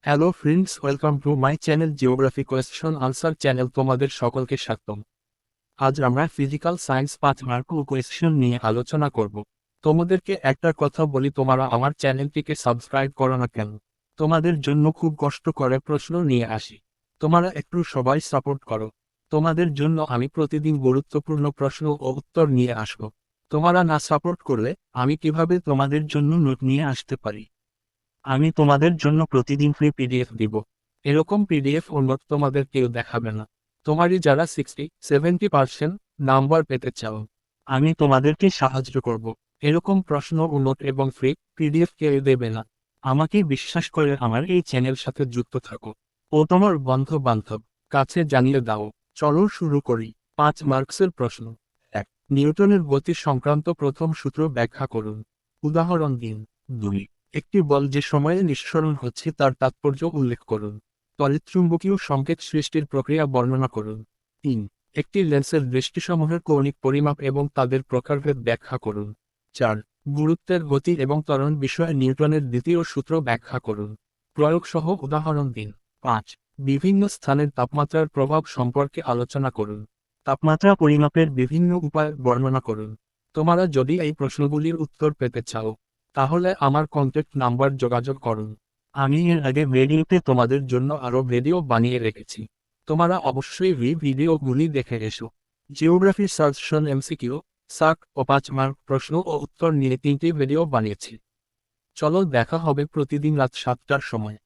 Hello friends, welcome to my channel geography question answer channel. তোমাদের সকলকে স্বাগতম। আজ আমরা ফিজিক্যাল সায়েন্স 5 মার্ক কোয়েশ্চন নিয়ে আলোচনা করব। তোমাদেরকে একটা কথা বলি, তোমরা আমার চ্যানেলটিকে সাবস্ক্রাইব করো না কেন? তোমাদের জন্য খুব কষ্ট করে প্রশ্ন নিয়ে আসি, তোমরা একটু সবাই সাপোর্ট করো। তোমাদের জন্য আমি প্রতিদিন গুরুত্বপূর্ণ প্রশ্ন ও উত্তর নিয়ে আসব। তোমরা না সাপোর্ট করলে আমি কিভাবে তোমাদের জন্য নোট নিয়ে আসতে পারি? আমি তোমাদের জন্য প্রতিদিন ফ্রি পিডিএফ দিব। এরকম পিডিএফ অন্য তোমাদের কেউ দেখাবে না। তোমারই যারা 60-70% নাম্বার পেতে চাও, আমি তোমাদেরকে সাহায্য করব। এরকম প্রশ্ন ও নোট এবং ফ্রি পিডিএফ কেউ দেবে না। আমাকে বিশ্বাস করে আমার এই চ্যানেল সাথে যুক্ত থাকো ও তোমার বন্ধু বান্ধব কাছে জানিয়ে দাও। চলো শুরু করি। 5 মার্কসের প্রশ্ন। 1, নিউটনের গতি সংক্রান্ত প্রথম সূত্র ব্যাখ্যা করুন। উদাহরণ দিন। 2, একটি বল যে সময়ে নিঃসরণ হচ্ছে তার তাৎপর্য উল্লেখ করুন। তড়িৎচুম্বকীয় সংকেত সৃষ্টির প্রক্রিয়া বর্ণনা করুন। 3, একটি লেন্সের দৃষ্টিসমূহের কৌণিক পরিমাপ এবং তাদের প্রকারভেদ ব্যাখ্যা করুন। 4, গুরুত্বের গতি এবং ত্বরণ বিষয়ে নিউটনের দ্বিতীয় সূত্র ব্যাখ্যা করুন। প্রয়োগ সহ উদাহরণ দিন। 5, বিভিন্ন স্থানের তাপমাত্রার প্রভাব সম্পর্কে আলোচনা করুন। তাপমাত্রা পরিমাপের বিভিন্ন উপায় বর্ণনা করুন। তোমরা যদি এই প্রশ্নগুলির উত্তর পেতে চাও, তাহলে আমার কন্ট্যাক্ট নাম্বার যোগাযোগ করুন। আমি এর আগে ভিডিওতে তোমাদের জন্য আরও ভিডিও বানিয়ে রেখেছি। তোমরা অবশ্যই ভিডিওগুলি দেখে এসো। জিওগ্রাফি সাজেশন এমসিকিউ, সাক ও 5 মার্ক প্রশ্ন ও উত্তর নিয়ে 3টি ভিডিও বানিয়েছি। চলো দেখা হবে প্রতিদিন রাত 7টার সময়।